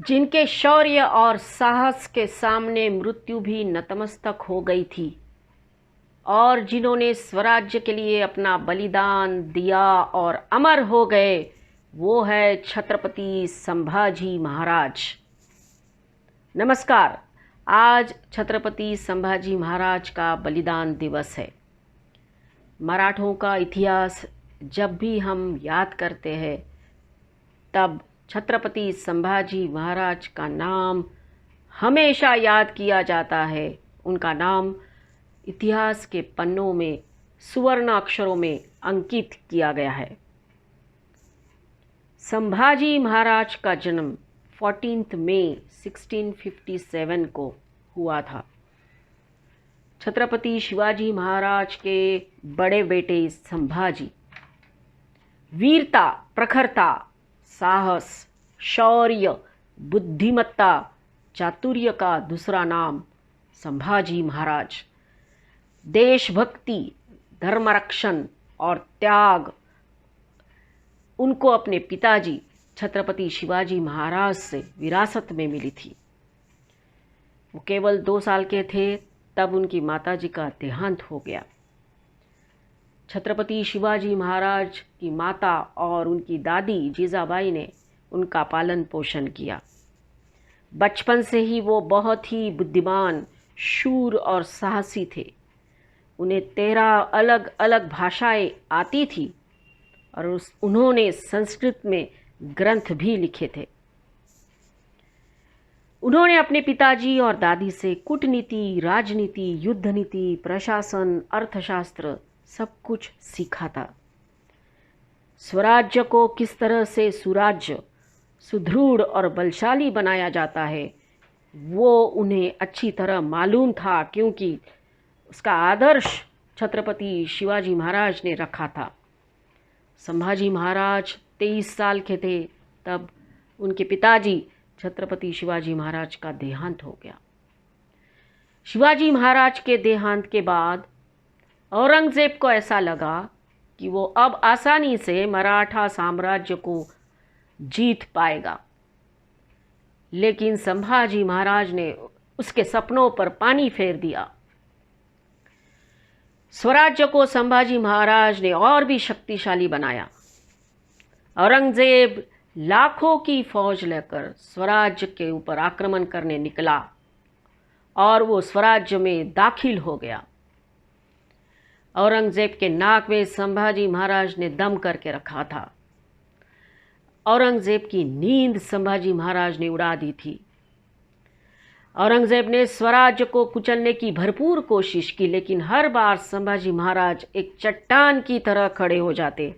जिनके शौर्य और साहस के सामने मृत्यु भी नतमस्तक हो गई थी और जिन्होंने स्वराज्य के लिए अपना बलिदान दिया और अमर हो गए, वो है छत्रपति संभाजी महाराज। नमस्कार। आज छत्रपति संभाजी महाराज का बलिदान दिवस है। मराठों का इतिहास जब भी हम याद करते हैं तब छत्रपति संभाजी महाराज का नाम हमेशा याद किया जाता है। उनका नाम इतिहास के पन्नों में सुवर्ण अक्षरों में अंकित किया गया है। संभाजी महाराज का जन्म 14 मई 1657 को हुआ था। छत्रपति शिवाजी महाराज के बड़े बेटे संभाजी वीरता, प्रखरता, साहस, शौर्य, बुद्धिमत्ता, चातुर्य का दूसरा नाम संभाजी महाराज, देशभक्ति, धर्मरक्षण और त्याग उनको अपने पिताजी छत्रपति शिवाजी महाराज से विरासत में मिली थी। वो केवल 2 साल के थे तब उनकी माताजी का देहांत हो गया। छत्रपति शिवाजी महाराज की माता और उनकी दादी जीजाबाई ने उनका पालन पोषण किया। बचपन से ही वो बहुत ही बुद्धिमान, शूर और साहसी थे। उन्हें 13 अलग अलग भाषाएं आती थी और उन्होंने संस्कृत में ग्रंथ भी लिखे थे। उन्होंने अपने पिताजी और दादी से कूटनीति, राजनीति, युद्ध नीति, प्रशासन, अर्थशास्त्र सब कुछ सीखा था। स्वराज्य को किस तरह से सुराज्य, सुदृढ़ और बलशाली बनाया जाता है वो उन्हें अच्छी तरह मालूम था, क्योंकि उसका आदर्श छत्रपति शिवाजी महाराज ने रखा था। संभाजी महाराज 23 साल के थे तब उनके पिताजी छत्रपति शिवाजी महाराज का देहांत हो गया। शिवाजी महाराज के देहांत के बाद औरंगजेब को ऐसा लगा कि वो अब आसानी से मराठा साम्राज्य को जीत पाएगा, लेकिन संभाजी महाराज ने उसके सपनों पर पानी फेर दिया। स्वराज्य को संभाजी महाराज ने और भी शक्तिशाली बनाया। औरंगजेब लाखों की फौज लेकर स्वराज्य के ऊपर आक्रमण करने निकला और वो स्वराज्य में दाखिल हो गया। औरंगजेब के नाक में संभाजी महाराज ने दम करके रखा था। औरंगजेब की नींद संभाजी महाराज ने उड़ा दी थी। औरंगजेब ने स्वराज्य को कुचलने की भरपूर कोशिश की, लेकिन हर बार संभाजी महाराज एक चट्टान की तरह खड़े हो जाते।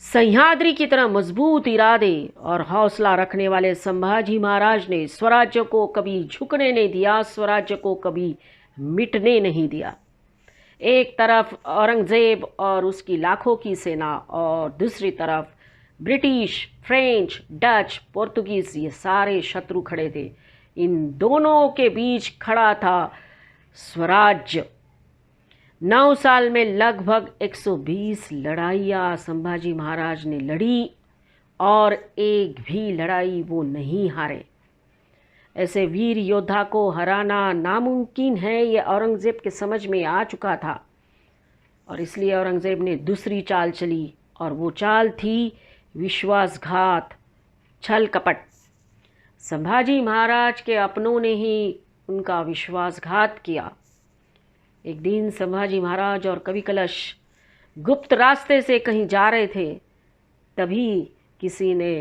सह्याद्री की तरह मजबूत इरादे और हौसला रखने वाले संभाजी महाराज ने स्वराज्य को कभी झुकने नहीं दिया, स्वराज्य को कभी मिटने नहीं दिया। एक तरफ औरंगजेब और उसकी लाखों की सेना और दूसरी तरफ ब्रिटिश, फ्रेंच, डच, पोर्तुगीज, ये सारे शत्रु खड़े थे। इन दोनों के बीच खड़ा था स्वराज्य। 9 साल में लगभग 120 लड़ाइयाँ संभाजी महाराज ने लड़ी और एक भी लड़ाई वो नहीं हारे। ऐसे वीर योद्धा को हराना नामुमकिन है, ये औरंगजेब के समझ में आ चुका था और इसलिए औरंगजेब ने दूसरी चाल चली और वो चाल थी विश्वासघात, छल कपट। संभाजी महाराज के अपनों ने ही उनका विश्वासघात किया। एक दिन संभाजी महाराज और कवि कलश गुप्त रास्ते से कहीं जा रहे थे, तभी किसी ने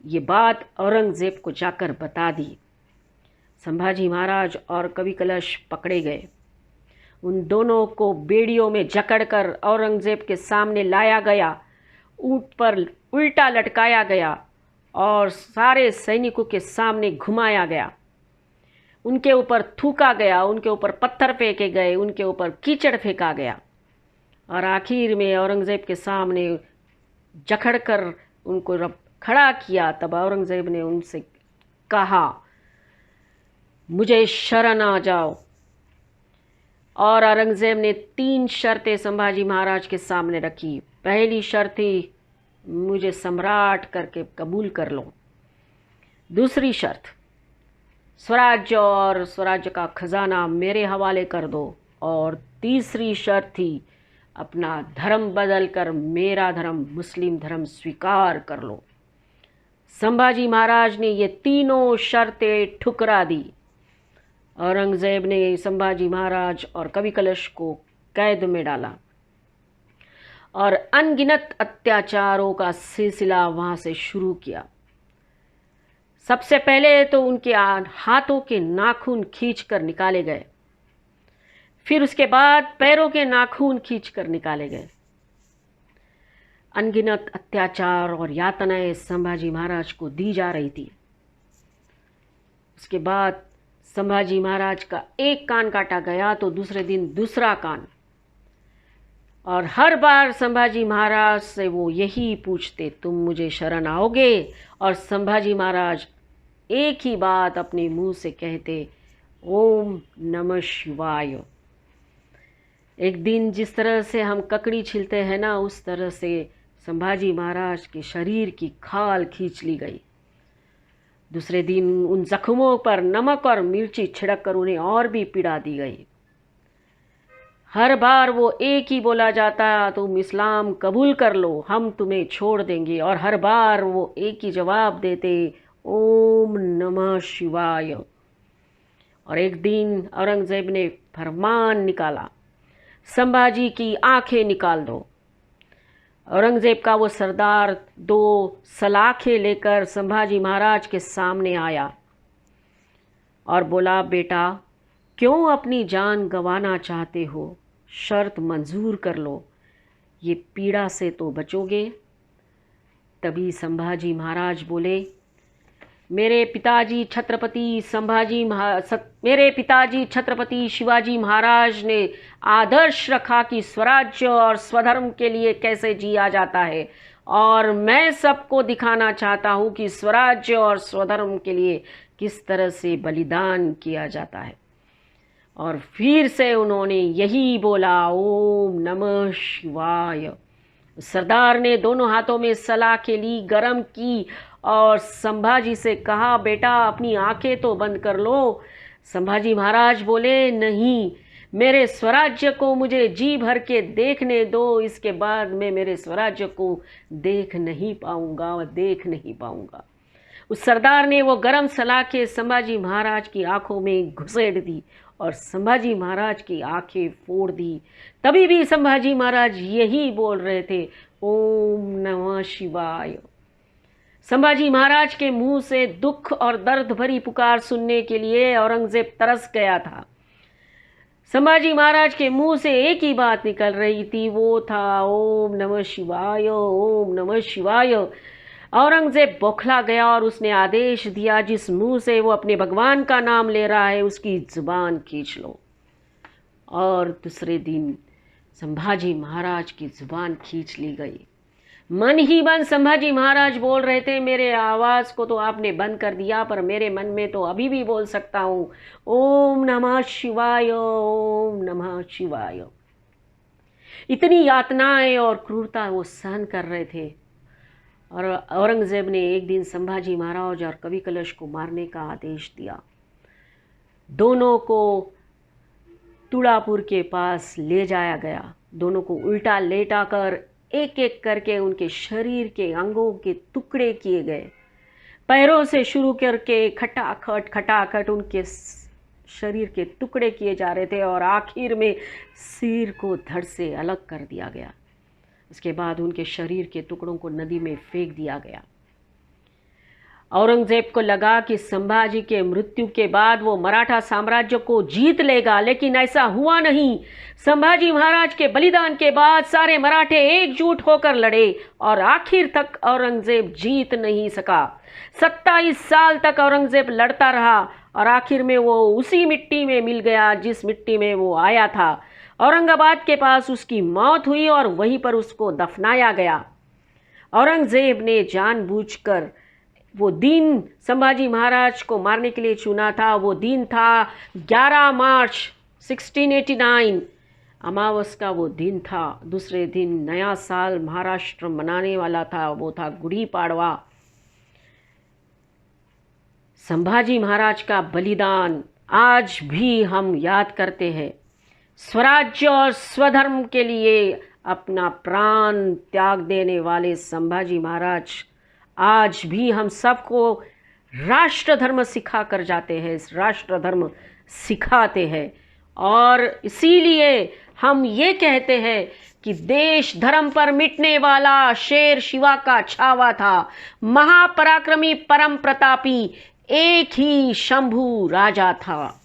ये बात औरंगजेब को जाकर बता दी। संभाजी महाराज और कवि कलश पकड़े गए। उन दोनों को बेड़ियों में जकड़कर औरंगजेब के सामने लाया गया, ऊंट पर उल्टा लटकाया गया और सारे सैनिकों के सामने घुमाया गया। उनके ऊपर थूका गया, उनके ऊपर पत्थर फेंके गए, उनके ऊपर कीचड़ फेंका गया और आखिर में औरंगजेब के सामने जकड़कर उनको जब खड़ा किया तब औरंगजेब ने उनसे कहा, मुझे शरण आ जाओ। और औरंगजेब ने 3 शर्तें संभाजी महाराज के सामने रखी। पहली शर्त थी, मुझे सम्राट करके कबूल कर लो। दूसरी शर्त, स्वराज्य और स्वराज्य का खजाना मेरे हवाले कर दो। और तीसरी शर्त थी, अपना धर्म बदल कर मेरा धर्म मुस्लिम धर्म स्वीकार कर लो। संभाजी महाराज ने ये तीनों शर्तें ठुकरा दी। औरंगजेब ने संभाजी महाराज और कवि कलश को कैद में डाला और अनगिनत अत्याचारों का सिलसिला वहाँ से शुरू किया। सबसे पहले तो उनके हाथों के नाखून खींचकर निकाले गए, फिर उसके बाद पैरों के नाखून खींचकर निकाले गए। अनगिनत अत्याचार और यातनाएं संभाजी महाराज को दी जा रही थी। उसके बाद संभाजी महाराज का एक कान काटा गया तो दूसरे दिन दूसरा कान, और हर बार संभाजी महाराज से वो यही पूछते, तुम मुझे शरण आओगे? और संभाजी महाराज एक ही बात अपने मुंह से कहते, ओम नमः शिवाय। एक दिन जिस तरह से हम ककड़ी छिलते हैं ना, उस तरह से संभाजी महाराज के शरीर की खाल खींच ली गई। दूसरे दिन उन जख्मों पर नमक और मिर्ची छिड़क कर उन्हें और भी पीड़ा दी गई। हर बार वो एक ही बोला जाता, तुम इस्लाम कबूल कर लो, हम तुम्हें छोड़ देंगे। और हर बार वो एक ही जवाब देते, ओम नमः शिवाय। और एक दिन औरंगजेब ने फरमान निकाला, संभाजी की आंखें निकाल दो। औरंगजेब का वो सरदार 2 सलाखें लेकर संभाजी महाराज के सामने आया और बोला, बेटा क्यों अपनी जान गंवाना चाहते हो? शर्त मंजूर कर लो, ये पीड़ा से तो बचोगे। तभी संभाजी महाराज बोले, मेरे पिताजी छत्रपति शिवाजी महाराज ने आदर्श रखा कि स्वराज्य और स्वधर्म के लिए कैसे जिया जाता है, और मैं सबको दिखाना चाहता हूँ कि स्वराज्य और स्वधर्म के लिए किस तरह से बलिदान किया जाता है। और फिर से उन्होंने यही बोला, ओम नमः शिवाय। सरदार ने दोनों हाथों में सलाखें ली, गरम की और संभाजी से कहा, बेटा अपनी आंखें तो बंद कर लो। संभाजी महाराज बोले, नहीं, मेरे स्वराज्य को मुझे जी भर के देखने दो, इसके बाद मैं मेरे स्वराज्य को देख नहीं पाऊंगा। उस सरदार ने वो गरम सलाखें संभाजी महाराज की आंखों में घुसेड़ दी और संभाजी महाराज की आंखें फोड़ दी। तभी भी संभाजी महाराज यही बोल रहे थे, ओम नमः शिवाय। संभाजी महाराज के मुंह से दुख और दर्द भरी पुकार सुनने के लिए औरंगजेब तरस गया था। संभाजी महाराज के मुंह से एक ही बात निकल रही थी, वो था ओम नमः शिवाय, ओम नमः शिवाय। औरंगजेब बौखला गया और उसने आदेश दिया, जिस मुंह से वो अपने भगवान का नाम ले रहा है उसकी जुबान खींच लो। और दूसरे दिन संभाजी महाराज की जुबान खींच ली गई। मन ही मन संभाजी महाराज बोल रहे थे, मेरे आवाज़ को तो आपने बंद कर दिया, पर मेरे मन में तो अभी भी बोल सकता हूँ, ओम नमः शिवाय, ओम नमः शिवाय। इतनी यातनाएं और क्रूरता वो सहन कर रहे थे। और औरंगजेब ने एक दिन संभाजी महाराज और कवि कलश को मारने का आदेश दिया। दोनों को तुड़ापुर के पास ले जाया गया। दोनों को उल्टा लेटा कर एक एक करके उनके शरीर के अंगों के टुकड़े किए गए। पैरों से शुरू करके खटाखट उनके शरीर के टुकड़े किए जा रहे थे और आखिर में सिर को धड़ से अलग कर दिया गया। उसके बाद उनके शरीर के टुकड़ों को नदी में फेंक दिया गया। औरंगजेब को लगा कि संभाजी के मृत्यु के बाद वो मराठा साम्राज्य को जीत लेगा, लेकिन ऐसा हुआ नहीं। संभाजी महाराज के बलिदान के बाद सारे मराठे एकजुट होकर लड़े और आखिर तक औरंगजेब जीत नहीं सका। 27 साल तक औरंगजेब लड़ता रहा और आखिर में वो उसी मिट्टी में मिल गया जिस मिट्टी में वो आया था। औरंगाबाद के पास उसकी मौत हुई और वहीं पर उसको दफनाया गया। औरंगजेब ने जानबूझकर वो दिन संभाजी महाराज को मारने के लिए चुना था। वो दिन था 11 मार्च 1689, अमावस का वो दिन था। दूसरे दिन नया साल महाराष्ट्र मनाने वाला था, वो था गुड़ी पाड़वा। संभाजी महाराज का बलिदान आज भी हम याद करते हैं। स्वराज्य और स्वधर्म के लिए अपना प्राण त्याग देने वाले संभाजी महाराज आज भी हम सबको राष्ट्र धर्म सिखा कर जाते हैं, राष्ट्र धर्म सिखाते हैं। और इसीलिए हम ये कहते हैं कि देश धर्म पर मिटने वाला शेर शिवा का छावा था, महापराक्रमी परम प्रतापी एक ही शंभू राजा था।